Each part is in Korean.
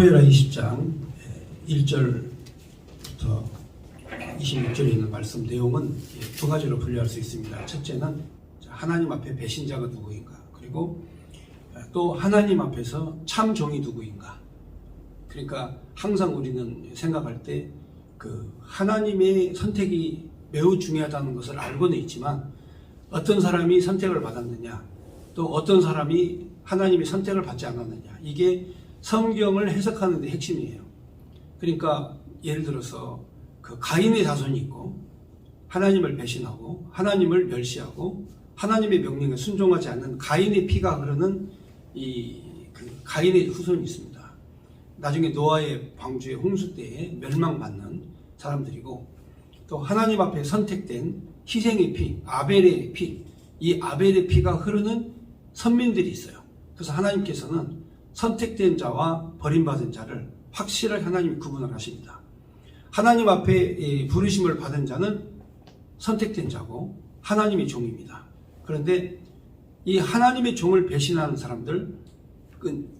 사무엘하 20장 1절부터 26절에 있는 말씀 내용은 두 가지로 분류할 수 있습니다. 첫째는 하나님 앞에 배신자가 누구인가, 그리고 또 하나님 앞에서 참 종이 누구인가. 그러니까 항상 우리는 생각할 때 그 하나님의 선택이 매우 중요하다는 것을 알고는 있지만, 어떤 사람이 선택을 받았느냐, 또 어떤 사람이 하나님의 선택을 받지 않았느냐, 이게 성경을 해석하는 데 핵심이에요. 그러니까 예를 들어서 그 가인의 자손이 있고, 하나님을 배신하고 하나님을 멸시하고 하나님의 명령에 순종하지 않는 가인의 피가 흐르는 그 가인의 후손이 있습니다. 나중에 노아의 방주의 홍수 때에 멸망받는 사람들이고, 또 하나님 앞에 선택된 희생의 피, 아벨의 피, 이 아벨의 피가 흐르는 선민들이 있어요. 그래서 하나님께서는 선택된 자와 버림받은 자를 확실하게 하나님이 구분을 하십니다. 하나님 앞에 부르심을 받은 자는 선택된 자고 하나님의 종입니다. 그런데 이 하나님의 종을 배신하는 사람들,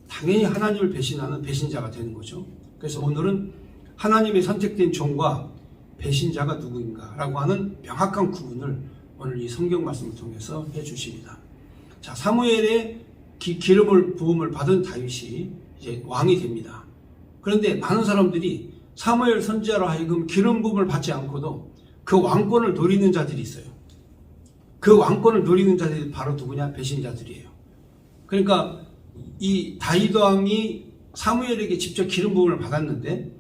당연히 하나님을 배신하는 배신자가 되는 거죠. 그래서 오늘은 하나님의 선택된 종과 배신자가 누구인가 라고 하는 명확한 구분을 오늘 이 성경 말씀을 통해서 해주십니다. 자, 사무엘의 기름을 부음을 받은 다윗이 이제 왕이 됩니다. 그런데 많은 사람들이 사무엘 선지자로 하여금 기름 부음을 받지 않고도 그 왕권을 노리는 자들이 있어요. 그 왕권을 노리는 자들이 바로 누구냐? 배신자들이에요. 그러니까 이 다윗 왕이 사무엘에게 직접 기름 부음을 받았는데,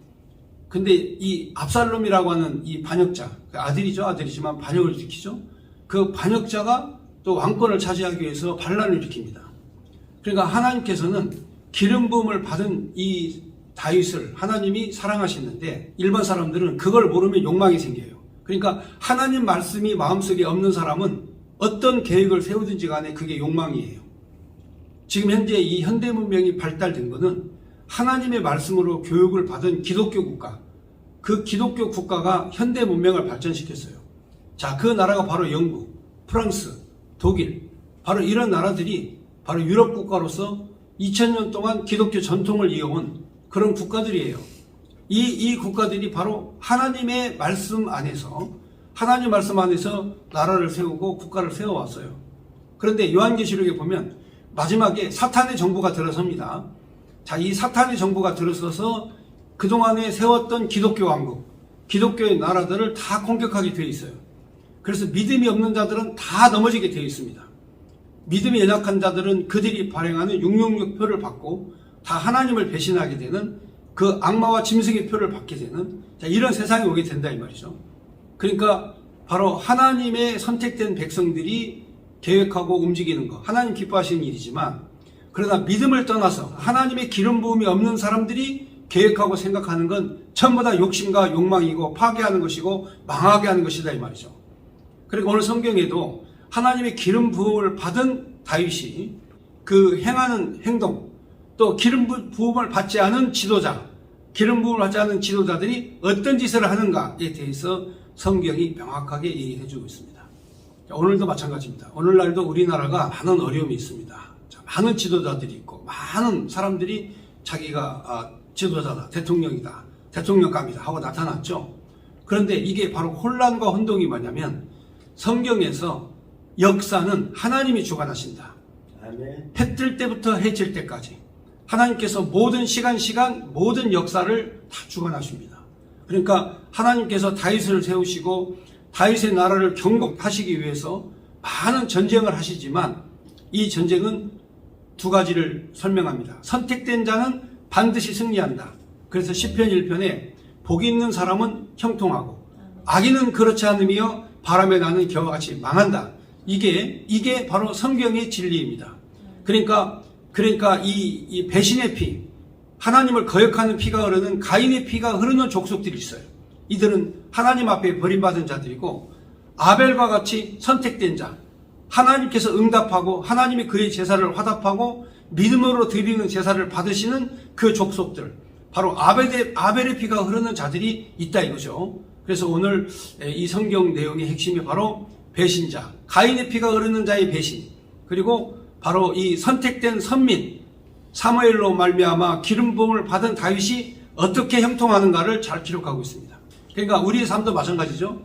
근데 이 압살롬이라고 하는 이 반역자, 아들이지만 반역을 일으키죠. 그 반역자가 또 왕권을 차지하기 위해서 반란을 일으킵니다. 그러니까 하나님께서는 기름 부음을 받은 이 다윗을 하나님이 사랑하시는데, 일반 사람들은 그걸 모르면 욕망이 생겨요. 그러니까 하나님 말씀이 마음속에 없는 사람은 어떤 계획을 세우든지 간에 그게 욕망이에요. 지금 현재 이 현대 문명이 발달된 것은 하나님의 말씀으로 교육을 받은 기독교 국가, 그 기독교 국가가 현대 문명을 발전시켰어요. 자, 그 나라가 바로 영국, 프랑스, 독일, 바로 이런 나라들이 바로 유럽 국가로서 2000년 동안 기독교 전통을 이어온 그런 국가들이에요. 이 국가들이 바로 하나님의 말씀 안에서, 하나님 말씀 안에서 나라를 세우고 국가를 세워왔어요. 그런데 요한계시록에 보면 마지막에 사탄의 정부가 들어섭니다. 자, 이 사탄의 정부가 들어서서 그동안에 세웠던 기독교 왕국, 기독교의 나라들을 다 공격하게 되어 있어요. 그래서 믿음이 없는 자들은 다 넘어지게 되어 있습니다. 믿음이 연약한 자들은 그들이 발행하는 666표를 받고 다 하나님을 배신하게 되는, 그 악마와 짐승의 표를 받게 되는, 자, 이런 세상이 오게 된다 이 말이죠. 그러니까 바로 하나님의 선택된 백성들이 계획하고 움직이는 것, 하나님 기뻐하시는 일이지만, 그러나 믿음을 떠나서 하나님의 기름 부음이 없는 사람들이 계획하고 생각하는 건 전부 다 욕심과 욕망이고 파괴하는 것이고 망하게 하는 것이다 이 말이죠. 그리고 오늘 성경에도 하나님의 기름 부음을 받은 다윗이 그 행하는 행동, 또 기름 부음을 받지 않은 지도자, 기름 부음을 받지 않은 지도자들이 어떤 짓을 하는가에 대해서 성경이 명확하게 얘기해 주고 있습니다. 오늘도 마찬가지입니다. 오늘날도 우리나라가 많은 어려움이 있습니다. 많은 지도자들이 있고 많은 사람들이 자기가 지도자다, 대통령이다, 대통령감이다 하고 나타났죠. 그런데 이게 바로 혼란과 혼동이 뭐냐면, 성경에서 역사는 하나님이 주관하신다. 해 뜰 때부터 해 질 때까지 하나님께서 모든 시간 모든 역사를 다 주관하십니다. 그러니까 하나님께서 다윗을 세우시고 다윗의 나라를 경복하시기 위해서 많은 전쟁을 하시지만, 이 전쟁은 두 가지를 설명합니다. 선택된 자는 반드시 승리한다. 그래서 시편 1편에 복이 있는 사람은 형통하고 악인은 그렇지 않으며 바람에 나는 겨와 같이 망한다. 이게 바로 성경의 진리입니다. 그러니까 이 배신의 피, 하나님을 거역하는 피가 흐르는 가인의 피가 흐르는 족속들이 있어요. 이들은 하나님 앞에 버림받은 자들이고, 아벨과 같이 선택된 자, 하나님께서 응답하고 하나님이 그의 제사를 화답하고 믿음으로 드리는 제사를 받으시는 그 족속들, 바로 아벨의 피가 흐르는 자들이 있다 이거죠. 그래서 오늘 이 성경 내용의 핵심이 바로 배신자, 가인의 피가 흐르는 자의 배신, 그리고 바로 이 선택된 선민, 사무엘로 말미암아 기름 부음을 받은 다윗이 어떻게 형통하는가를 잘 기록하고 있습니다. 그러니까 우리의 삶도 마찬가지죠.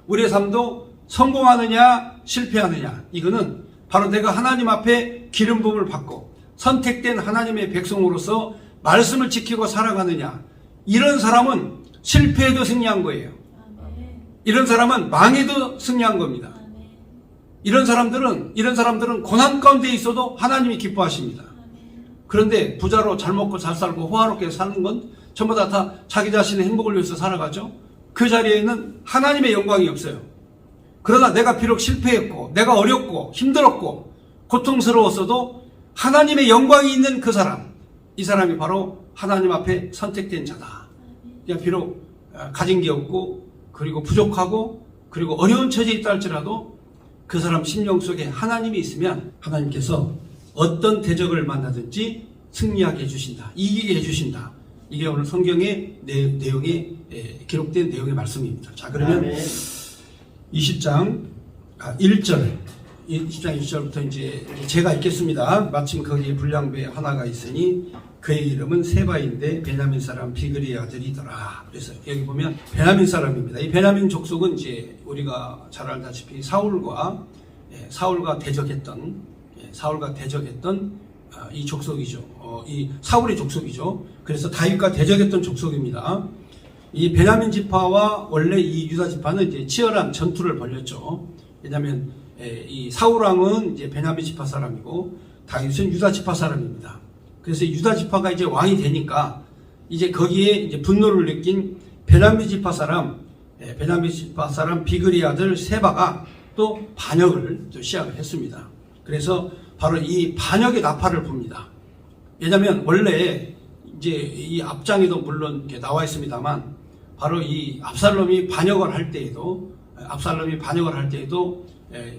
우리의 삶도 성공하느냐 실패하느냐, 이거는 바로 내가 하나님 앞에 기름 부음을 받고 선택된 하나님의 백성으로서 말씀을 지키고 살아가느냐, 이런 사람은 실패해도 승리한 거예요. 이런 사람은 망해도 승리한 겁니다. 이런 사람들은 고난 가운데 있어도 하나님이 기뻐하십니다. 그런데 부자로 잘 먹고 잘 살고 호화롭게 사는 건 전부 다 자기 자신의 행복을 위해서 살아가죠. 그 자리에는 하나님의 영광이 없어요. 그러나 내가 비록 실패했고 내가 어렵고 힘들었고 고통스러웠어도 하나님의 영광이 있는 그 사람, 이 사람이 바로 하나님 앞에 선택된 자다. 비록 가진 게 없고 그리고 부족하고 그리고 어려운 처지에 있다 할지라도 그 사람 심령 속에 하나님이 있으면 하나님께서 어떤 대적을 만나든지 승리하게 해주신다, 이기게 해주신다. 이게 오늘 성경의 내용에 기록된 내용의 말씀입니다. 자, 그러면 20장 1절 1절부터 이제 제가 읽겠습니다. 마침 거기에 불량배 하나가 있으니 그의 이름은 세바인데 베냐민 사람 비그리의 아들이더라. 그래서 여기 보면 베냐민 사람입니다. 이 베냐민 족속은 이제 우리가 잘 알다시피 사울과 대적했던 이 족속이죠. 이 사울의 족속이죠. 그래서 다윗과 대적했던 족속입니다. 이 베냐민 지파와 원래 이 유다 지파는 이제 치열한 전투를 벌였죠. 왜냐하면 이 사울 왕은 이제 베냐민 지파 사람이고 다윗은 유다 지파 사람입니다. 그래서 유다 지파가 이제 왕이 되니까 이제 거기에 이제 분노를 느낀 베냐민 지파 사람 비그리 아들 세바가 또 반역을 또 시작을 했습니다. 그래서 바로 이 반역의 나팔을 붑니다. 왜냐하면 원래 이제 이 앞장에도 물론 이렇게 나와 있습니다만 바로 이 압살롬이 반역을 할 때에도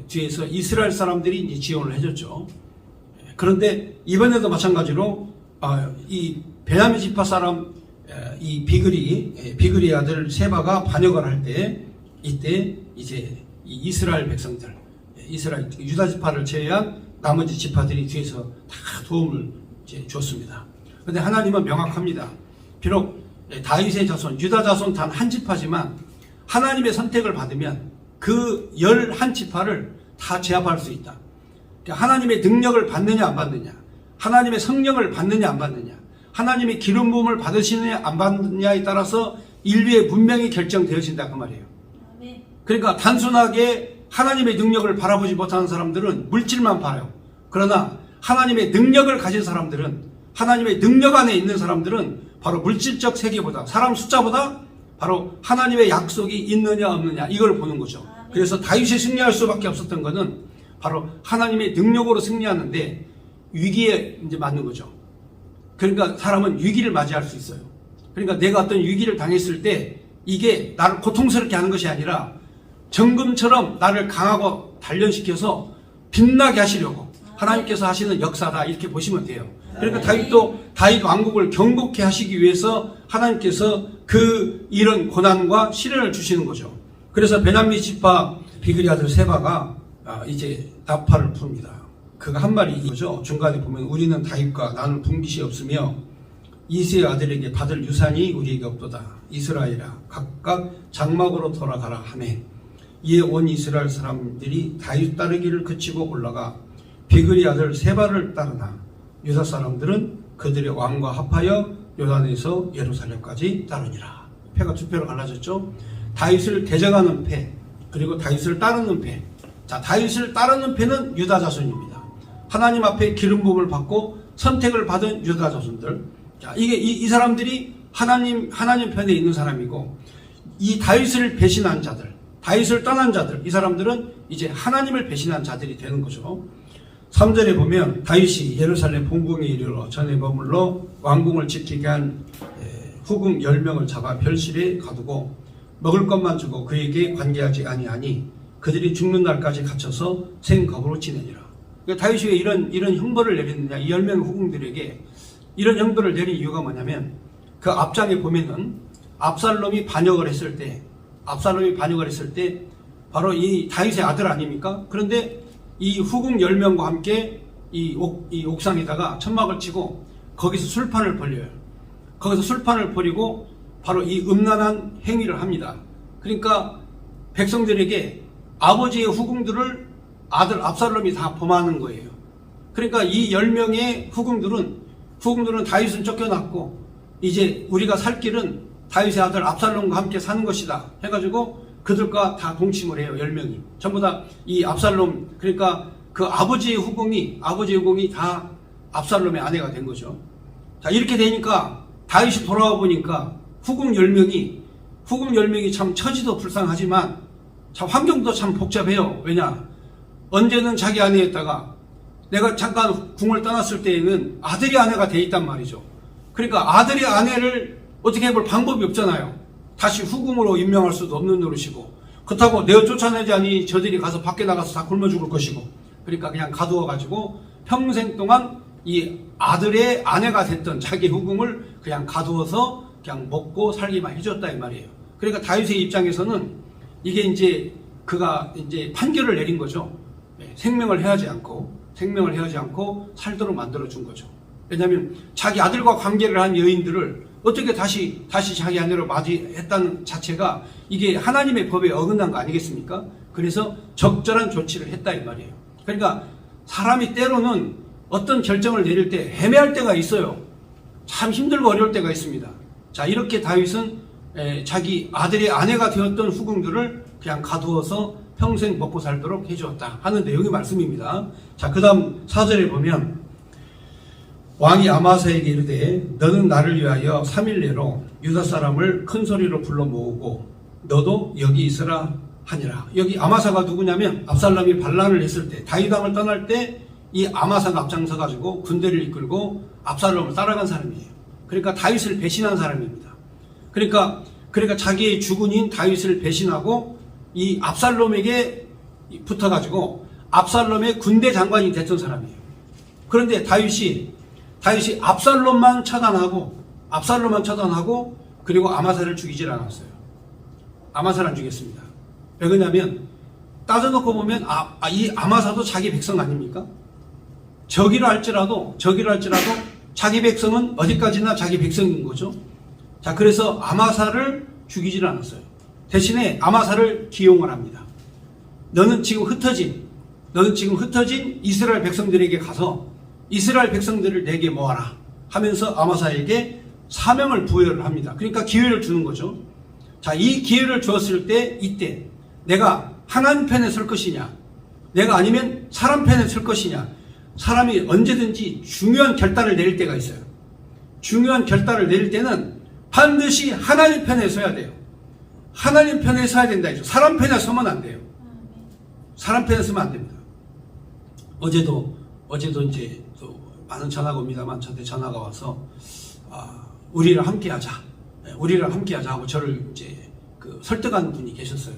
뒤에서 이스라엘 사람들이 이제 지원을 해줬죠. 그런데 이번에도 마찬가지로 이 베냐민 지파 사람 이 비그리 아들 세바가 반역을 할 때 이때 이제 이 이스라엘 백성들, 이스라엘 유다 지파를 제외한 나머지 지파들이 뒤에서 다 도움을 이제 줬습니다. 그런데 하나님은 명확합니다. 비록 다윗의 자손, 유다 자손 단 한 지파지만 하나님의 선택을 받으면 그 11지파를 다 제압할 수 있다. 그러니까 하나님의 능력을 받느냐 안 받느냐, 하나님의 성령을 받느냐 안 받느냐, 하나님의 기름 부음을 받으시느냐 안 받느냐에 따라서 인류의 문명이 결정되어진다 그 말이에요. 그러니까 단순하게 하나님의 능력을 바라보지 못하는 사람들은 물질만 봐요. 그러나 하나님의 능력을 가진 사람들은, 하나님의 능력 안에 있는 사람들은 바로 물질적 세계보다, 사람 숫자보다 바로 하나님의 약속이 있느냐 없느냐 이걸 보는 거죠. 그래서 다윗이 승리할 수밖에 없었던 것은 바로 하나님의 능력으로 승리하는데 위기에 이제 맞는 거죠. 그러니까 사람은 위기를 맞이할 수 있어요. 그러니까 내가 어떤 위기를 당했을 때 이게 나를 고통스럽게 하는 것이 아니라 정금처럼 나를 강하고 단련시켜서 빛나게 하시려고 하나님께서 하시는 역사다, 이렇게 보시면 돼요. 그러니까 다윗 왕국을 경고케 하시기 위해서 하나님께서 이런 고난과 시련을 주시는 거죠. 그래서 베냐민 지파 비그리 아들 세바가 이제 나팔을 풉니다. 그가 한 말이 이거죠. 중간에 보면 우리는 다윗과 나눌 분깃이 없으며 이새의 아들에게 받을 유산이 우리에게 없도다. 이스라엘아 각각 장막으로 돌아가라 하매 이에 온 이스라엘 사람들이 다윗 따르기를 그치고 올라가 비그리 아들 세바를 따르나 유다 사람들은 그들의 왕과 합하여 요단에서 예루살렘까지 따르니라. 패가 두 패로 갈라졌죠. 다윗을 대적하는 패, 그리고 다윗을 따르는 패. 자, 다윗을 따르는 패는 유다 자손입니다. 하나님 앞에 기름 부음을 받고 선택을 받은 유다 자손들. 자, 이 사람들이 하나님 편에 있는 사람이고, 이 다윗을 배신한 자들, 다윗을 떠난 자들, 이 사람들은 이제 하나님을 배신한 자들이 되는 거죠. 3절에 보면 다윗이 예루살렘 본궁에 이르러 전에 머물러 왕궁을 지키게 한 후궁 10명을 잡아 별실에 가두고 먹을 것만 주고 그에게 관계하지 아니하니 그들이 죽는 날까지 갇혀서 생겁으로 지내니라. 그러니까 다윗이 왜 이런 형벌을 내렸느냐, 이 10명 후궁들에게 이런 형벌을 내린 이유가 뭐냐면 그 앞장에 보면은 압살롬이 반역을 했을 때 바로 이 다윗의 아들 아닙니까? 그런데 이 후궁 10명과 함께 이 옥상에다가 천막을 치고 거기서 술판을 벌려요. 거기서 술판을 벌이고 바로 이 음란한 행위를 합니다. 그러니까 백성들에게 아버지의 후궁들을 아들 압살롬이 다 범하는 거예요. 그러니까 이 10명의 후궁들은 다윗은 쫓겨났고 이제 우리가 살 길은 다윗의 아들 압살롬과 함께 사는 것이다 해가지고 그들과 다 동침을 해요. 10명이 전부 다 이 압살롬, 그러니까 그 아버지의 후궁이 다 압살롬의 아내가 된 거죠. 자, 이렇게 되니까 다윗이 돌아와 보니까 후궁 10명이 참 처지도 불쌍하지만 참 환경도 참 복잡해요. 왜냐? 언제는 자기 아내였다가 내가 잠깐 궁을 떠났을 때에는 아들이 아내가 돼 있단 말이죠. 그러니까 아들이 아내를 어떻게 해볼 방법이 없잖아요. 다시 후궁으로 임명할 수도 없는 노릇이고, 그렇다고 내어 쫓아내자니 저들이 가서 밖에 나가서 다 굶어 죽을 것이고, 그러니까 그냥 가두어가지고 평생 동안 이 아들의 아내가 됐던 자기 후궁을 그냥 가두어서 그냥 먹고 살기만 해줬다 이 말이에요. 그러니까 다윗의 입장에서는 이게 이제 그가 이제 판결을 내린 거죠. 생명을 해하지 않고 살도록 만들어준 거죠. 왜냐하면 자기 아들과 관계를 한 여인들을 어떻게 다시 자기 아내로 맞이했다는 자체가 이게 하나님의 법에 어긋난 거 아니겠습니까? 그래서 적절한 조치를 했다 이 말이에요. 그러니까 사람이 때로는 어떤 결정을 내릴 때 애매할 때가 있어요. 참 힘들고 어려울 때가 있습니다. 자, 이렇게 다윗은 자기 아들의 아내가 되었던 후궁들을 그냥 가두어서 평생 먹고 살도록 해주었다 하는 내용의 말씀입니다. 자, 그 다음 4절에 보면 왕이 아마사에게 이르되 너는 나를 위하여 3일 내로 유다 사람을 큰 소리로 불러 모으고 너도 여기 있으라 하니라. 여기 아마사가 누구냐면 압살롬이 반란을 했을 때 다윗 왕을 떠날 때 이 아마사가 앞장서 가지고 군대를 이끌고 압살롬을 따라간 사람이에요. 그러니까 다윗을 배신한 사람입니다. 그러니까 자기의 주군인 다윗을 배신하고 이 압살롬에게 붙어가지고 압살롬의 군대 장관이 됐던 사람이에요. 그런데 다윗이 압살롬만 처단하고 그리고 아마사를 죽이질 않았어요. 아마사를 안 죽였습니다. 왜 그러냐면 따져놓고 보면 이 아마사도 자기 백성 아닙니까? 적이라 할지라도 자기 백성은 어디까지나 자기 백성인 거죠. 자, 그래서 아마사를 죽이질 않았어요. 대신에 아마사를 기용을 합니다. 너는 지금 흩어진 이스라엘 백성들에게 가서 이스라엘 백성들을 내게 모아라 하면서 아마사에게 사명을 부여를 합니다. 그러니까 기회를 주는 거죠. 자, 이 기회를 주었을 때 이때 내가 하나님 편에 설 것이냐, 내가 아니면 사람 편에 설 것이냐. 사람이 언제든지 중요한 결단을 내릴 때가 있어요. 중요한 결단을 내릴 때는 반드시 하나님 편에 서야 돼요. 하나님 편에 서야 된다 했죠. 사람 편에 서면 안 돼요. 사람 편에 서면 안 됩니다. 어제도 이제 또 많은 전화가 옵니다만 저한테 전화가 와서 우리를 함께하자 하고 저를 이제 설득하는 분이 계셨어요.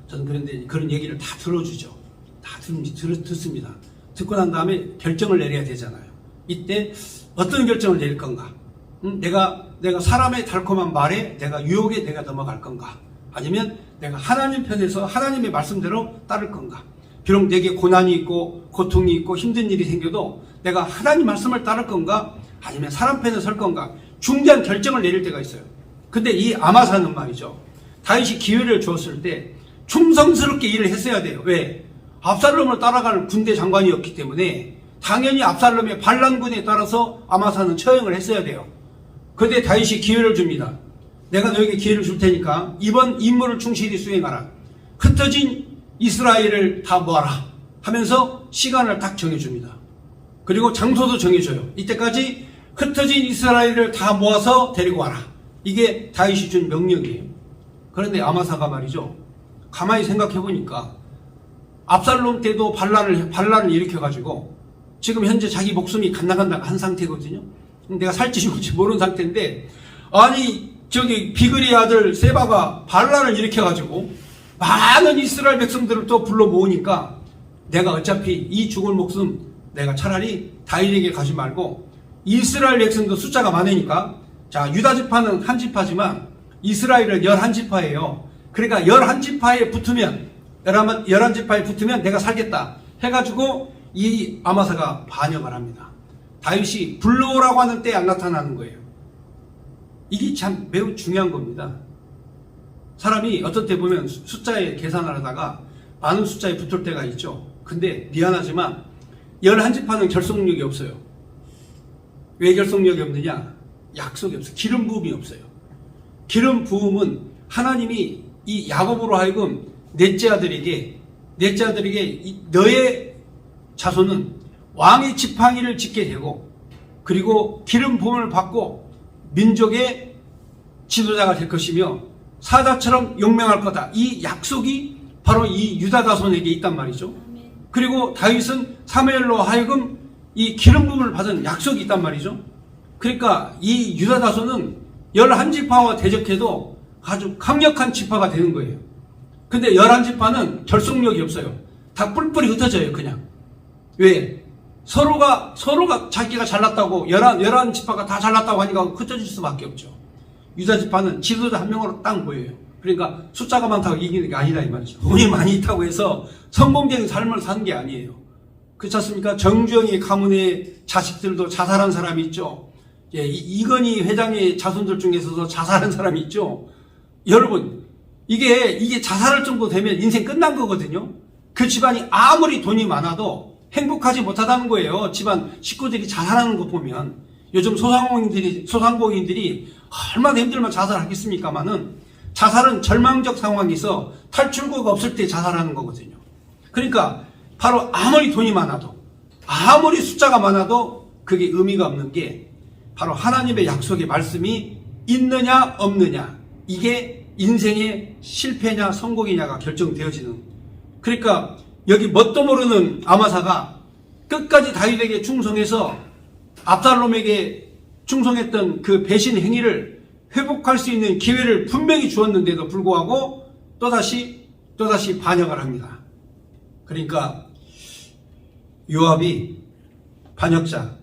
저는 그런데 그런 얘기를 다 들어주죠. 다 듣습니다. 듣고 난 다음에 결정을 내려야 되잖아요. 이때 어떤 결정을 내릴 건가? 내가 사람의 달콤한 말에 내가 유혹에 내가 넘어갈 건가? 아니면 내가 하나님 편에서 하나님의 말씀대로 따를 건가? 비록 내게 고난이 있고 고통이 있고 힘든 일이 생겨도 내가 하나님 말씀을 따를 건가? 아니면 사람 편에 설 건가? 중대한 결정을 내릴 때가 있어요. 근데 이 아마사는 말이죠. 다윗이 기회를 주었을 때 충성스럽게 일을 했어야 돼요. 왜? 압살롬을 따라가는 군대 장관이었기 때문에 당연히 압살롬의 반란군에 따라서 아마사는 처형을 했어야 돼요. 그런데 다윗이 기회를 줍니다. 내가 너에게 기회를 줄 테니까 이번 임무를 충실히 수행하라. 흩어진 이스라엘을 다 모아라 하면서 시간을 딱 정해줍니다. 그리고 장소도 정해줘요. 이때까지 흩어진 이스라엘을 다 모아서 데리고 와라. 이게 다윗이 준 명령이에요. 그런데 아마사가 말이죠. 가만히 생각해보니까 압살롬 때도 반란을 일으켜가지고 지금 현재 자기 목숨이 간당간당 한 상태거든요. 내가 살지 죽을지 모르는 상태인데, 아니 저기 비그리의 아들 세바가 반란을 일으켜가지고 많은 이스라엘 백성들을 또 불러 모으니까 내가 어차피 이 죽을 목숨 내가 차라리 다윗에게 가지 말고 이스라엘 백성도 숫자가 많으니까, 자, 유다 지파는 한 지파지만 이스라엘은 11지파예요. 그러니까 11지파에 붙으면 11지파에 붙으면 내가 살겠다 해가지고 이 아마사가 반역을 합니다. 다윗이 불러오라고 하는 때에 안 나타나는 거예요. 이게 참 매우 중요한 겁니다. 사람이 어떤 때 보면 숫자에 계산을 하다가 많은 숫자에 붙을 때가 있죠. 근데 미안하지만 11지파는 결속력이 없어요. 왜 결속력이 없느냐? 약속이 없어요. 기름 부음이 없어요. 기름 부음은 하나님이 이 야곱으로 하여금 넷째 아들에게 너의 자손은 왕의 지팡이를 짚게 되고 그리고 기름 부음을 받고 민족의 지도자가 될 것이며 사자처럼 용맹할 거다. 이 약속이 바로 이 유다 자손에게 있단 말이죠. 그리고 다윗은 사무엘로 하여금 이 기름 부음을 받은 약속이 있단 말이죠. 그러니까 이 유다 자손은 11지파와 대적해도 아주 강력한 지파가 되는 거예요. 근데 11지파는 결속력이 없어요. 다 뿔뿔이 흩어져요, 그냥. 왜? 서로가 자기가 잘났다고, 11지파가 다 잘났다고 하니까 흩어질 수밖에 없죠. 유다 지파는 지도자 한 명으로 딱 보여요. 그러니까 숫자가 많다고 이기는 게 아니라 이 말이죠. 돈이 많이 있다고 해서 성공적인 삶을 사는 게 아니에요. 그렇지 않습니까? 정주영의 가문의 자식들도 자살한 사람이 있죠. 예, 이건희 회장의 자손들 중에서도 자살한 사람이 있죠. 여러분, 이게 자살할 정도 되면 인생 끝난 거거든요. 그 집안이 아무리 돈이 많아도 행복하지 못하다는 거예요. 집안 식구들이 자살하는 거 보면. 요즘 소상공인들이 얼마나 힘들면 자살하겠습니까마는 자살은 절망적 상황에서 탈출구가 없을 때 자살하는 거거든요. 그러니까 바로 아무리 돈이 많아도 아무리 숫자가 많아도 그게 의미가 없는 게 바로 하나님의 약속의 말씀이 있느냐 없느냐, 이게 인생의 실패냐 성공이냐가 결정되어지는. 그러니까 여기 뭣도 모르는 아마사가 끝까지 다윗에게 충성해서 압살롬에게 충성했던 그 배신 행위를 회복할 수 있는 기회를 분명히 주었는데도 불구하고 또다시 반역을 합니다. 그러니까 요압이 반역자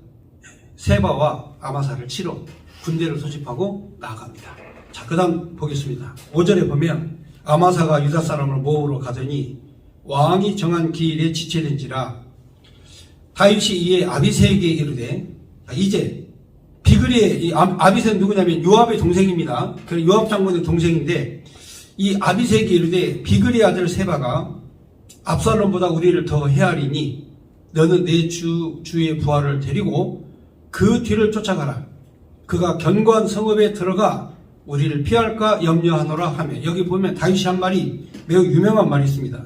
세바와 아마사를 치러 군대를 소집하고 나아갑니다. 자, 그 다음 보겠습니다. 5절에 보면 아마사가 유다 사람을 모으러 가더니 왕이 정한 기일에 지체된지라 다윗이 이에 아비새에게 이르되, 이제 비그리의 아비새는 누구냐면 요압의 동생입니다. 요압 장군의 동생인데 이 아비새에게 이르되 비그리의 아들 세바가 압살롬보다 우리를 더 헤아리니 너는 내 주의 부하를 데리고 그 뒤를 쫓아가라. 그가 견고한 성읍에 들어가 우리를 피할까 염려하노라 하며, 여기 보면 다윗이 한 말이 매우 유명한 말이 있습니다.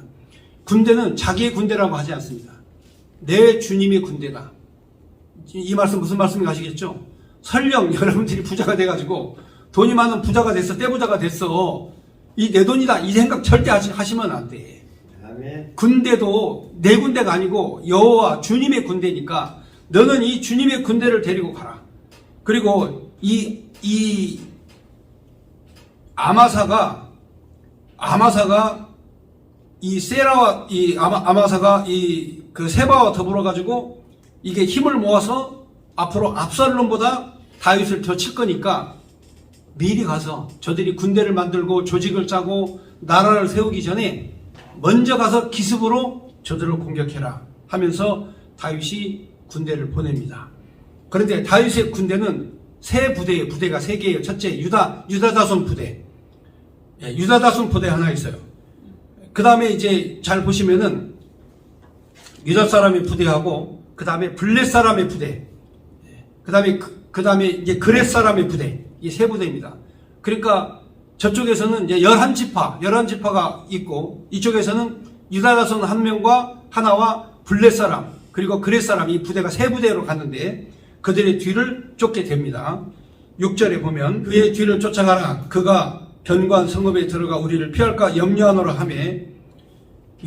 군대는 자기의 군대라고 하지 않습니다. 내 주님의 군대다. 이 말씀 무슨 말씀인지 아시겠죠? 설령 여러분들이 부자가 돼가지고 돈이 많은 부자가 됐어, 떼부자가 됐어, 이 내 돈이다 이 생각 절대 하시면 안 돼. 아멘. 군대도 내 군대가 아니고 여호와 주님의 군대니까 너는 이 주님의 군대를 데리고 가라. 그리고 이 아마사가 이 세라와 아마사가 그 세바와 더불어 가지고 이게 힘을 모아서 앞으로 압살롬보다 다윗을 더 칠 거니까 미리 가서 저들이 군대를 만들고 조직을 짜고 나라를 세우기 전에 먼저 가서 기습으로 저들을 공격해라 하면서 다윗이 군대를 보냅니다. 그런데 다윗의 군대는 세 부대예요. 부대가 세 개예요. 첫째 유다 자손 부대, 유다 자손 부대 하나 있어요. 그 다음에 이제 잘 보시면은 유다 사람의 부대하고 그 다음에 블렛 사람의 부대, 그 다음에 이제 그렛 사람의 부대, 이 세 부대입니다. 그러니까 저쪽에서는 이제 11지파가 있고 이쪽에서는 유다 자손 한 명과 하나와 블렛 사람 그리고 그렛 사람, 이 부대가 세 부대로 갔는데 그들의 뒤를 쫓게 됩니다. 6절에 보면 그의 뒤를 쫓아가라. 그가 견고한 성읍에 들어가 우리를 피할까 염려하노라 하며,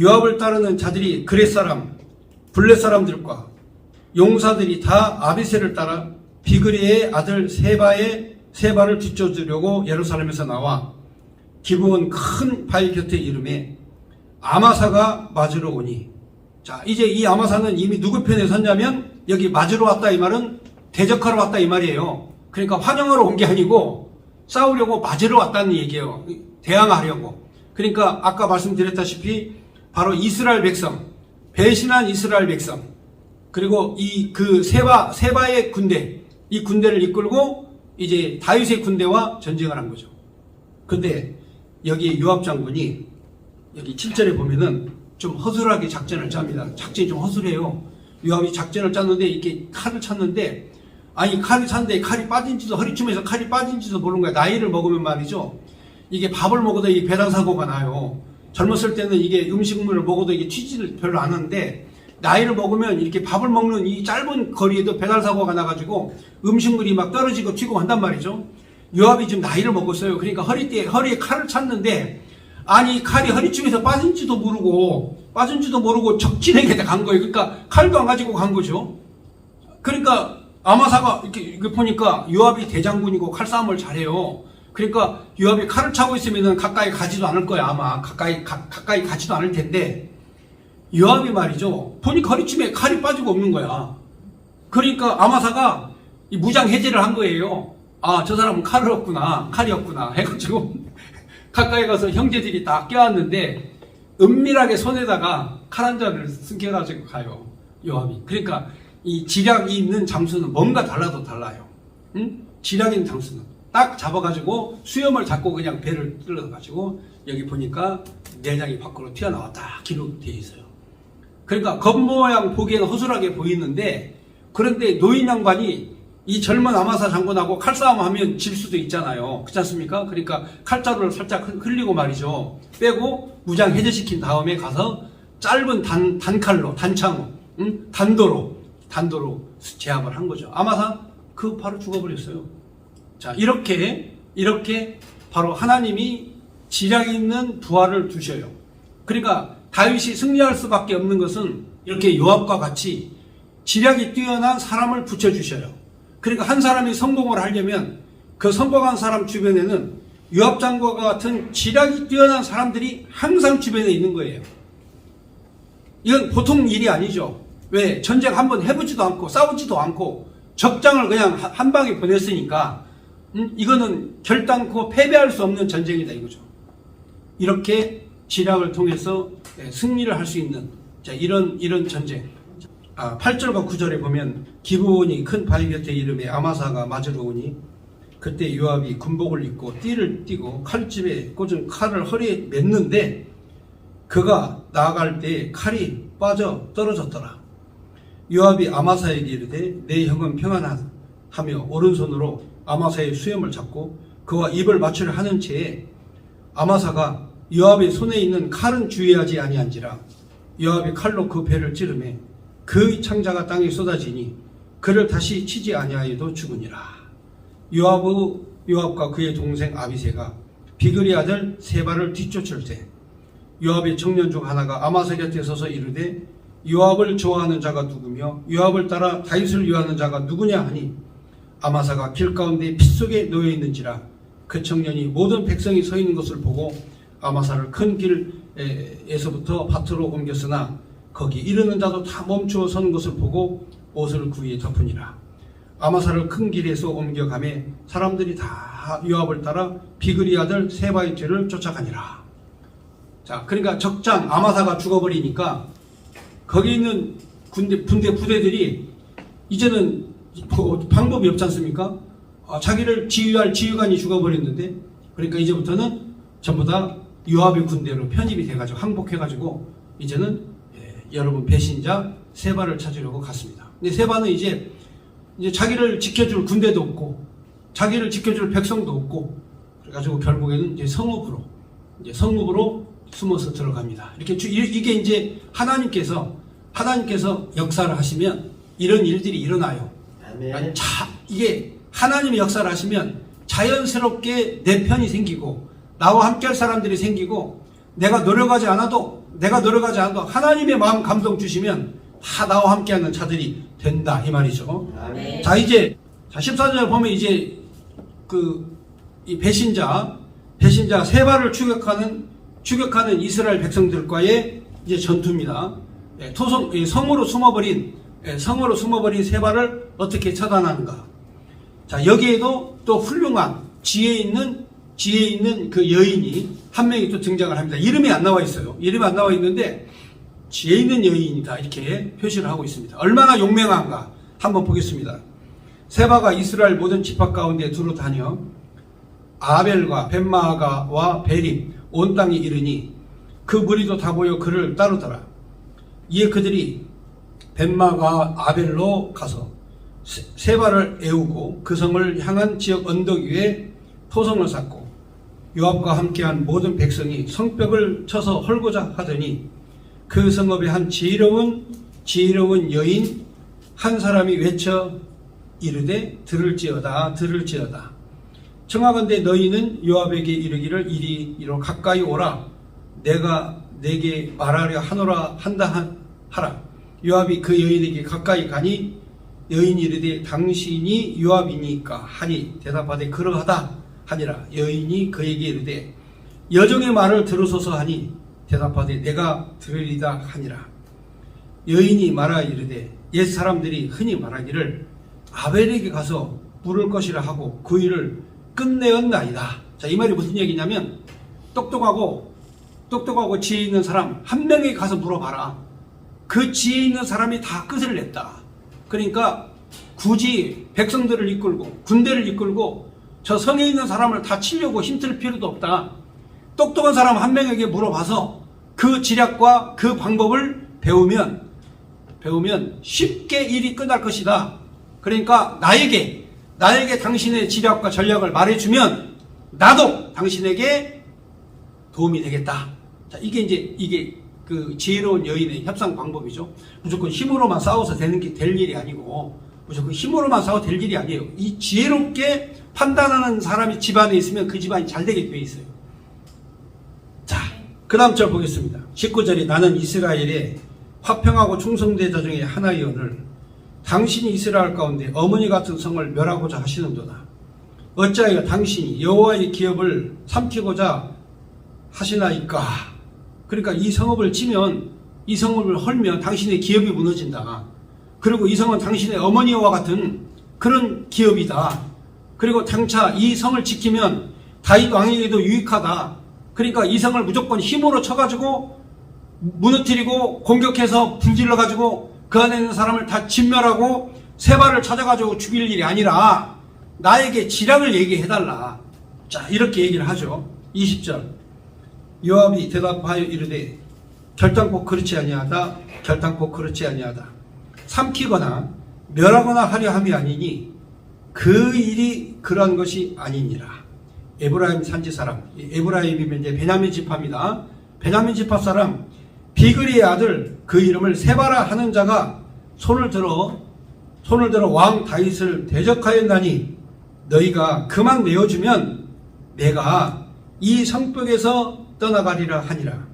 요압을 따르는 자들이 그렛 사람, 블렛 사람들과 용사들이 다 아비새를 따라 비그리의 아들 세바를 뒤쫓으려고 예루살렘에서 나와 기브온 큰 바위 곁에 이르매 아마사가 맞으러 오니. 자, 이제 이 아마사는 이미 누구 편에 섰냐면 여기 맞으러 왔다 이 말은 대적하러 왔다 이 말이에요. 그러니까 환영하러 온 게 아니고 싸우려고 맞으러 왔다는 얘기예요. 대항하려고. 그러니까 아까 말씀드렸다시피 바로 이스라엘 백성, 배신한 이스라엘 백성, 그리고 그 세바의 군대, 이 군대를 이끌고 이제 다윗의 군대와 전쟁을 한 거죠. 근데 여기 요압 장군이 여기 7절에 보면은 좀 허술하게 작전을 짭니다. 작전이 좀 허술해요. 요압이 작전을 짰는데 이렇게 칼을 찼는데, 아니 칼을 찼는데 칼이 빠진지도, 허리춤에서 칼이 빠진지도 모르는 거야. 나이를 먹으면 말이죠, 이게 밥을 먹어도 이 배당 사고가 나요. 젊었을 때는 이게 음식물을 먹어도 이게 튀지를 별로 안 하는데, 나이를 먹으면 이렇게 밥을 먹는 이 짧은 거리에도 배달 사고가 나가지고 음식물이 막 떨어지고 튀고 한단 말이죠. 요압이 지금 나이를 먹었어요. 그러니까 허리에 칼을 찼는데, 아니 칼이 허리춤에서 빠진지도 모르고 적진에게 간 거예요. 그러니까 칼도 안 가지고 간 거죠. 그러니까 아마사가 이렇게 보니까 요압이 대장군이고 칼싸움을 잘해요. 그러니까 요압이 칼을 차고 있으면은 가까이 가지도 않을 거야. 아마 가까이 가지도 않을 텐데, 요압이 말이죠, 보니까 허리춤에 칼이 빠지고 없는 거야. 그러니까 아마사가 이 무장 해제를 한 거예요. 아, 저 사람은 칼이 없구나 해가지고 가까이 가서 형제들이 다 껴안는데, 은밀하게 손에다가 칼 한 자를 숨겨가지고 가요, 요압이. 그러니까 이 지략이 있는 장수는 뭔가 달라요. 응? 지략 있는 장수는 딱 잡아가지고 수염을 잡고 그냥 배를 뚫어가지고, 여기 보니까 내장이 밖으로 튀어나왔다 기록되어 있어요. 그러니까 겉모양 보기에는 허술하게 보이는데, 그런데 노인 양반이 이 젊은 아마사 장군하고 칼싸움 하면 질 수도 있잖아요. 그렇지 않습니까? 그러니까 칼자루를 살짝 흘리고 말이죠, 빼고 무장 해제시킨 다음에 가서 짧은 단칼로, 단창으로, 단도로 제압을 한 거죠. 아마사 바로 죽어버렸어요. 자, 이렇게 바로 하나님이 지략 있는 부하를 두셔요. 그러니까 다윗이 승리할 수밖에 없는 것은 이렇게 요압과 같이 지략이 뛰어난 사람을 붙여주셔요. 그러니까 한 사람이 성공을 하려면 그 성공한 사람 주변에는 요압 장군과 같은 지략이 뛰어난 사람들이 항상 주변에 있는 거예요. 이건 보통 일이 아니죠. 왜? 전쟁 한번 해보지도 않고 싸우지도 않고 적장을 그냥 한 방에 보냈으니까, 이거는 결단코 패배할 수 없는 전쟁이다 이거죠. 이렇게 지략을 통해서 승리를 할 수 있는, 자, 이런 전쟁. 8절과 9절에 보면, 기브온이 큰 바위 곁에 이름에 아마사가 맞으러 오니 그때 요압이 군복을 입고 띠를 띠고 칼집에 꽂은 칼을 허리에 맸는데, 그가 나아갈 때 칼이 빠져 떨어졌더라. 요압이 아마사에게 이르되 내 형은 평안하며 오른손으로 아마사의 수염을 잡고 그와 입을 맞추려 하는 채에 아마사가 요압의 손에 있는 칼은 주의하지 아니한지라. 요압이 칼로 그 배를 찌르매 그의 창자가 땅에 쏟아지니 그를 다시 치지 아니하여도 죽으니라. 요압과 그의 동생 아비새가 비그리 아들 세바를 뒤쫓을 때 요압의 청년 중 하나가 아마사 곁에 서서 이르되 요압을 좋아하는 자가 누구며 요압을 따라 다윗을 위하는 자가 누구냐 하니, 아마사가 길 가운데 핏속에 놓여 있는지라. 그 청년이 모든 백성이 서 있는 것을 보고 아마사를 큰 길에서부터 밭으로 옮겼으나 거기 이르는 자도 다 멈추어 서는 것을 보고 옷을 구위에 덮으니라. 아마사를 큰 길에서 옮겨가매 사람들이 다 요압을 따라 비그리 아들 세바의 뒤를 쫓아가니라. 자, 그러니까 적장 아마사가 죽어버리니까 거기 있는 부대들이 이제는 방법이 없지 않습니까? 자기를 지휘할 지휘관이 죽어버렸는데, 그러니까 이제부터는 전부 다 요압의 군대로 편입이 돼가지고 항복해가지고 이제는 여러분 배신자 세바를 찾으려고 갔습니다. 근데 세바는 이제 자기를 지켜줄 군대도 없고 자기를 지켜줄 백성도 없고, 그래가지고 결국에는 이제 성읍으로 숨어서 들어갑니다. 이게 이제 하나님께서 역사를 하시면 이런 일들이 일어나요. 아멘. 이게 하나님의 역사를 하시면 자연스럽게 내 편이 생기고 나와 함께 할 사람들이 생기고, 내가 노력하지 않아도 하나님의 마음 감동 주시면 다 나와 함께 하는 자들이 된다 이 말이죠. 아멘. 자, 이제 14절에 보면 이제 이 배신자 세바를 추격하는 이스라엘 백성들과의 이제 전투입니다. 성으로 숨어버린 세바를 어떻게 처단하는가. 자, 여기에도 또 훌륭한 지혜 있는 그 여인이 한 명이 또 등장을 합니다. 이름이 안 나와 있어요. 이름이 안 나와 있는데 지혜 있는 여인이다 이렇게 표시를 하고 있습니다. 얼마나 용맹한가 한번 보겠습니다. 세바가 이스라엘 모든 지파 가운데 두루 다녀 아벨과 벳마가와 베림 온 땅에 이르니 그 무리도 다 모여 그를 따르더라. 이에 그들이 벳마가 아벨로 가서 세바를 애우고 그 성을 향한 지역 언덕 위에 토성을 쌓고 요압과 함께한 모든 백성이 성벽을 쳐서 헐고자 하더니 그 성읍에 한 지혜로운 여인 한 사람이 외쳐 이르되 들을지어다 청하건대 너희는 요압에게 이르기를 이리로 가까이 오라 내가 내게 말하려 하노라 한다 하라. 요압이 그 여인에게 가까이 가니 여인이 이르되 당신이 요압이니까 하니 대답하되 그러하다 하니라. 여인이 그에게 이르되 여종의 말을 들으소서 하니 대답하되 내가 들으리다 하니라. 여인이 말하 이르되 옛 사람들이 흔히 말하기를 아벨에게 가서 물을 것이라 하고 그 일을 끝내었나이다. 자, 이 말이 무슨 얘기냐면 똑똑하고 지혜 있는 사람 한 명에게 가서 물어봐라. 그 지혜 있는 사람이 다 끝을 냈다. 그러니까 굳이 백성들을 이끌고 군대를 이끌고 저 성에 있는 사람을 다 치려고 힘쓸 필요도 없다. 똑똑한 사람 한 명에게 물어봐서 그 지략과 그 방법을 배우면 쉽게 일이 끝날 것이다. 그러니까 나에게 당신의 지략과 전략을 말해주면 나도 당신에게 도움이 되겠다. 자, 이게 그 지혜로운 여인의 협상 방법이죠. 무조건 힘으로만 싸워서 될 일이 아니고, 무조건 힘으로만 싸워도 될 일이 아니에요. 이 지혜롭게 판단하는 사람이 집안에 있으면 그 집안이 잘 되게 되어 있어요. 자, 그 다음 절 보겠습니다. 19절에 나는 이스라엘의 화평하고 충성된 자 중에 하나이오늘 당신이 이스라엘 가운데 어머니 같은 성을 멸하고자 하시는도다. 어찌하여 당신이 여호와의 기업을 삼키고자 하시나이까. 그러니까 이 성읍을 치면, 이 성읍을 헐면 당신의 기업이 무너진다. 그리고 이 성은 당신의 어머니와 같은 그런 기업이다. 그리고 장차 이 성을 지키면 다윗 왕에게도 유익하다. 그러니까 이 성을 무조건 힘으로 쳐가지고 무너뜨리고 공격해서 불질러가지고 그 안에 있는 사람을 다 진멸하고 세바를 찾아가지고 죽일 일이 아니라 나에게 지략을 얘기해달라. 자, 이렇게 얘기를 하죠. 20절 요압이 대답하여 이르되 결단코 그렇지 아니하다. 삼키거나 멸하거나 하려 함이 아니니 그 일이 그러한 것이 아니니라. 에브라임 산지 사람, 에브라임이면 이제 베냐민 지파입니다. 베냐민 지파 사람 비그리의 아들 그 이름을 세바라 하는 자가 손을 들어 왕 다윗을 대적하였나니 너희가 그만 내어주면 내가 이 성벽에서 떠나가리라 하니라.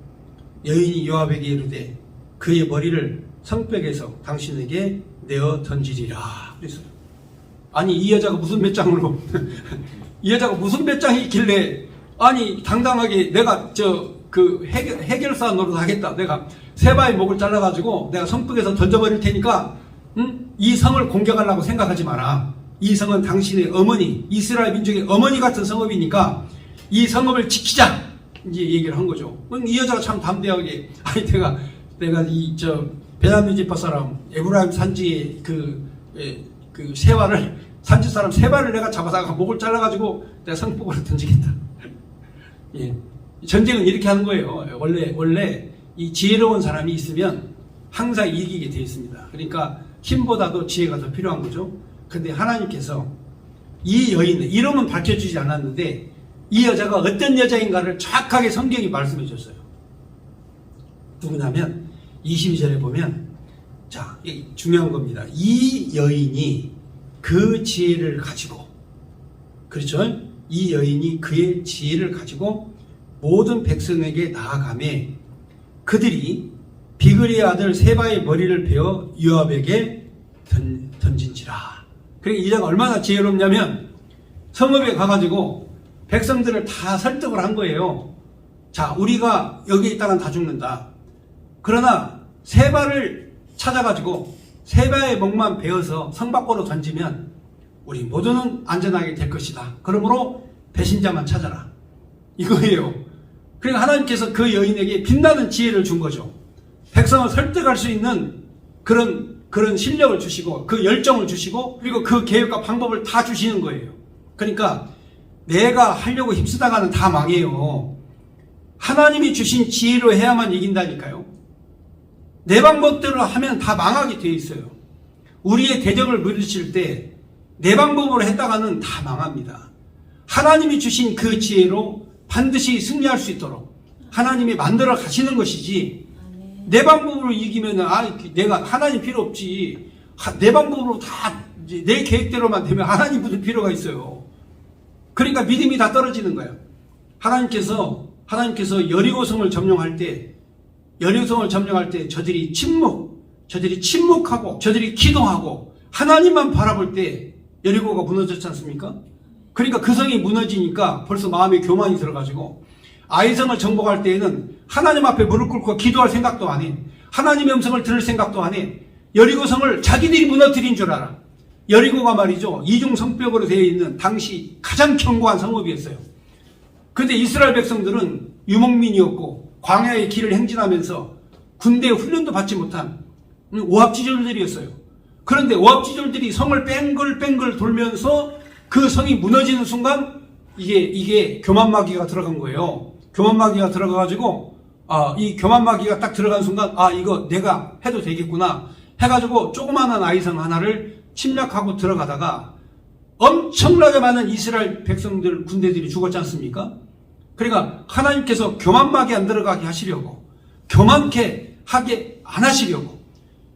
여인이 요압에게 이르되 그의 머리를 성벽에서 당신에게 내어 던지리라. 그랬어요. 아니 이 여자가 무슨 배짱으로 이 여자가 무슨 배짱이 있길래 아니 당당하게 내가 그 해결사 노릇 하겠다. 내가 세바의 목을 잘라가지고 내가 성벽에서 던져버릴 테니까 이 성을 공격하려고 생각하지 마라. 이 성은 당신의 어머니, 이스라엘 민족의 어머니 같은 성읍이니까 이 성읍을 지키자. 이제 얘기를 한 거죠. 이 여자가 참 담대하게 아니 내가 베냐민 지파 사람 에브라임 산지의 그 세바를 산지 사람 세바를 내가 잡아다가 목을 잘라가지고 내가 성벽으로 던지겠다. 예. 전쟁은 이렇게 하는 거예요. 원래 이 지혜로운 사람이 있으면 항상 이기게 되어 있습니다. 그러니까 힘보다도 지혜가 더 필요한 거죠. 근데 하나님께서 이 여인의 이름은 밝혀주지 않았는데 이 여자가 어떤 여자인가를 정확하게 성경이 말씀해 줬어요. 누구냐면 22절에 보면 자, 중요한 겁니다. 이 여인이 그 지혜를 가지고, 그렇죠? 이 여인이 그의 지혜를 가지고 모든 백성에게 나아가매 그들이 비그리의 아들 세바의 머리를 베어 요압에게 던진지라. 그러니까 이 여자가 얼마나 지혜롭냐면 성읍에 가가지고 백성들을 다 설득을 한 거예요. 자, 우리가 여기 있다간 다 죽는다. 그러나 세바를 찾아가지고 세바의 목만 베어서 성 밖으로 던지면 우리 모두는 안전하게 될 것이다. 그러므로 배신자만 찾아라. 이거예요. 그러니까 하나님께서 그 여인에게 빛나는 지혜를 준 거죠. 백성을 설득할 수 있는 그런 실력을 주시고 그 열정을 주시고 그리고 그 계획과 방법을 다 주시는 거예요. 그러니까 내가 하려고 힘쓰다가는 다 망해요. 하나님이 주신 지혜로 해야만 이긴다니까요. 내 방법대로 하면 다 망하게 되어 있어요. 우리의 대적을 물리칠 때 내 방법으로 했다가는 다 망합니다. 하나님이 주신 그 지혜로 반드시 승리할 수 있도록 하나님이 만들어 가시는 것이지 내 방법으로 이기면 내가 하나님 필요 없지. 내 방법으로 다 내 계획대로만 되면 하나님 무슨 필요가 있어요. 그러니까 믿음이 다 떨어지는 거예요. 하나님께서 여리고성을 점령할 때 저들이 침묵하고 저들이 기도하고 하나님만 바라볼 때 여리고가 무너졌지 않습니까? 그러니까 그 성이 무너지니까 벌써 마음에 교만이 들어가지고 아이성을 정복할 때에는 하나님 앞에 무릎 꿇고 기도할 생각도 안 해. 하나님의 음성을 들을 생각도 안 해. 여리고성을 자기들이 무너뜨린 줄 알아. 여리고가 말이죠. 이중 성벽으로 되어 있는 당시 가장 견고한 성읍이었어요. 그런데 이스라엘 백성들은 유목민이었고 광야의 길을 행진하면서 군대의 훈련도 받지 못한 오합지졸들이었어요. 그런데 오합지졸들이 성을 뺑글뺑글 돌면서 그 성이 무너지는 순간 이게 교만마귀가 들어간 거예요. 교만마귀가 들어가가지고 이 교만마귀가 딱 들어간 순간 이거 내가 해도 되겠구나 해가지고 조그마한 아이성 하나를 침략하고 들어가다가 엄청나게 많은 이스라엘 백성들 군대들이 죽었지 않습니까? 그러니까 하나님께서 교만마귀 안 들어가게 하시려고 교만케 하게 안 하시려고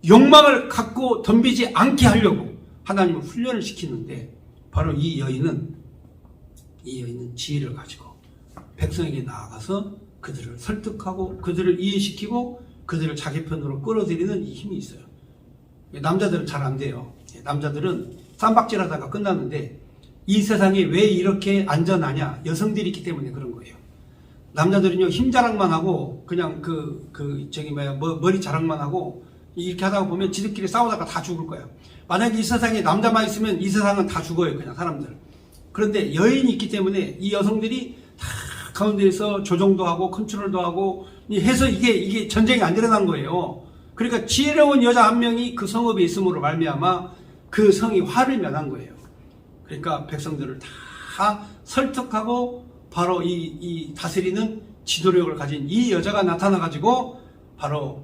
욕망을 갖고 덤비지 않게 하려고 하나님은 훈련을 시키는데 바로 이 여인은 지혜를 가지고 백성에게 나아가서 그들을 설득하고 그들을 이해시키고 그들을 자기 편으로 끌어들이는 이 힘이 있어요. 남자들은 잘 안 돼요. 남자들은 쌈박질하다가 끝나는데 이 세상이 왜 이렇게 안전하냐? 여성들이 있기 때문에 그런 거예요. 남자들은요 힘 자랑만 하고 그냥 머리 자랑만 하고 이렇게 하다가 보면 지들끼리 싸우다가 다 죽을 거예요. 만약에 이 세상에 남자만 있으면 이 세상은 다 죽어요. 그냥 사람들. 그런데 여인이 있기 때문에 이 여성들이 다 가운데에서 조종도 하고 컨트롤도 하고 해서 이게 전쟁이 안 일어난 거예요. 그러니까 지혜로운 여자 한 명이 그 성읍에 있음으로 말미암아 그 성이 화를 면한 거예요. 그러니까 백성들을 다 설득하고 바로 이 다스리는 지도력을 가진 이 여자가 나타나가지고 바로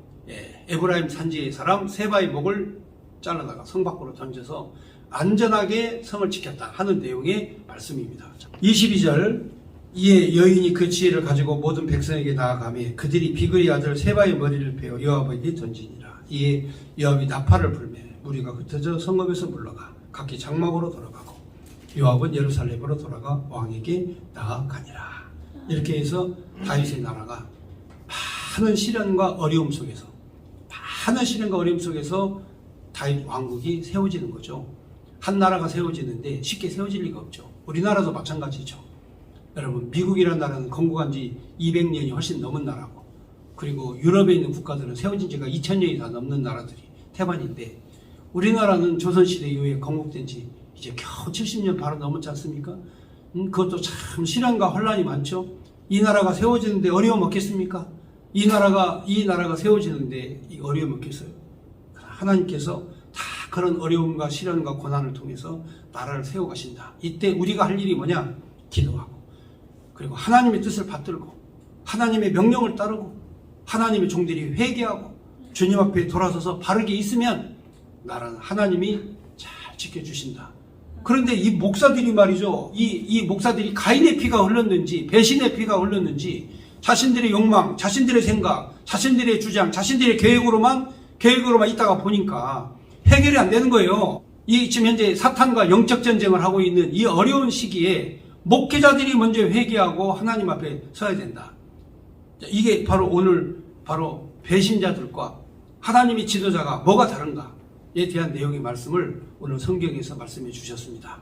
에브라임 산지의 사람 세바의 목을 잘라다가 성 밖으로 던져서 안전하게 성을 지켰다 하는 내용의 말씀입니다. 22절 이에 여인이 그 지혜를 가지고 모든 백성에게 나아가며 그들이 비그리 아들 세바의 머리를 베어 요압에게 던지니라. 이에 요압이 나팔을 불며 무리가 흩어져 성읍에서 물러가 각기 장막으로 돌아가고 요압은 예루살렘으로 돌아가 왕에게 나아가니라. 이렇게 해서 다윗의 나라가 많은 시련과 어려움 속에서 다윗 왕국이 세워지는 거죠. 한 나라가 세워지는데 쉽게 세워질 리가 없죠. 우리나라도 마찬가지죠. 여러분 미국이라는 나라는 건국한 지 200년이 훨씬 넘은 나라고 그리고 유럽에 있는 국가들은 세워진 지가 2000년이 다 넘는 나라들이 태반인데 우리나라는 조선시대 이후에 건국된 지 이제 겨우 70년 바로 넘었지 않습니까? 그것도 참 시련과 혼란이 많죠. 이 나라가 세워지는데 어려움 없겠습니까? 이 나라가 세워지는데 어려움 없겠어요? 하나님께서 다 그런 어려움과 시련과 고난을 통해서 나라를 세워가신다. 이때 우리가 할 일이 뭐냐? 기도하고 그리고 하나님의 뜻을 받들고 하나님의 명령을 따르고 하나님의 종들이 회개하고 주님 앞에 돌아서서 바르게 있으면 나라는 하나님이 잘 지켜주신다. 그런데 이 목사들이 말이죠. 이 목사들이 가인의 피가 흘렀는지 배신의 피가 흘렀는지 자신들의 욕망, 자신들의 생각, 자신들의 주장, 자신들의 계획으로만 있다가 보니까 해결이 안 되는 거예요. 지금 현재 사탄과 영적 전쟁을 하고 있는 이 어려운 시기에 목회자들이 먼저 회개하고 하나님 앞에 서야 된다. 이게 바로 배신자들과 하나님의 지도자가 뭐가 다른가에 대한 내용의 말씀을 오늘 성경에서 말씀해 주셨습니다.